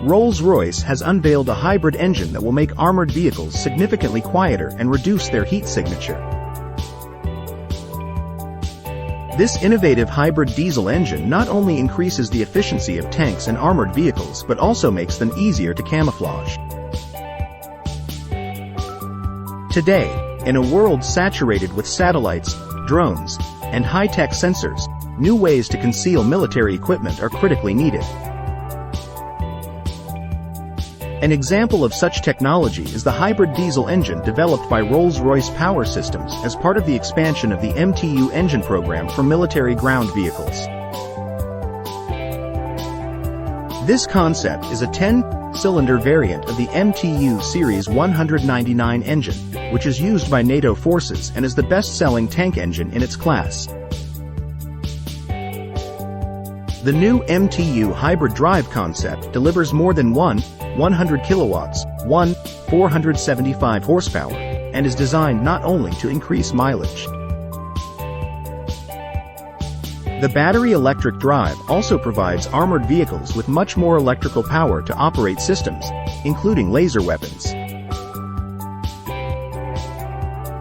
Rolls-Royce has unveiled a hybrid engine that will make armored vehicles significantly quieter and reduce their heat signature. This innovative hybrid diesel engine not only increases the efficiency of tanks and armored vehicles but also makes them easier to camouflage. Today, in a world saturated with satellites, drones, and high-tech sensors, new ways to conceal military equipment are critically needed. An example of such technology is the hybrid diesel engine developed by Rolls-Royce Power Systems as part of the expansion of the MTU engine program for military ground vehicles. This concept is a 10-cylinder variant of the MTU Series 199 engine, which is used by NATO forces and is the best-selling tank engine in its class. The new MTU hybrid drive concept delivers more than 100 kilowatts, 475 horsepower, and is designed not only to increase mileage. The battery electric drive also provides armored vehicles with much more electrical power to operate systems, including laser weapons.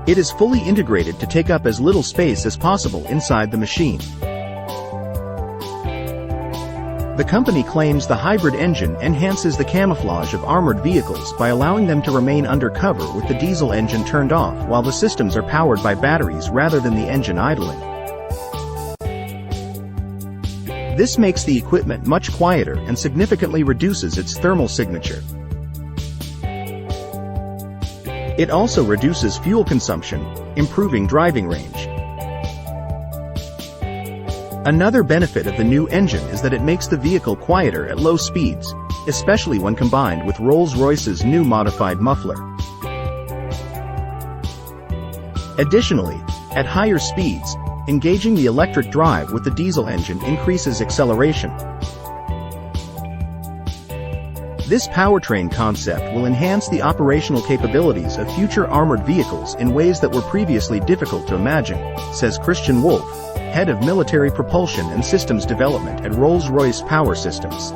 It is fully integrated to take up as little space as possible inside the machine. The company claims the hybrid engine enhances the camouflage of armored vehicles by allowing them to remain under cover with the diesel engine turned off while the systems are powered by batteries rather than the engine idling. This makes the equipment much quieter and significantly reduces its thermal signature. It also reduces fuel consumption, improving driving range. Another benefit of the new engine is that it makes the vehicle quieter at low speeds, especially when combined with Rolls-Royce's new modified muffler. Additionally, at higher speeds, engaging the electric drive with the diesel engine increases acceleration. This powertrain concept will enhance the operational capabilities of future armored vehicles in ways that were previously difficult to imagine, says Christian Wolf, head of military propulsion and systems development at Rolls-Royce Power Systems.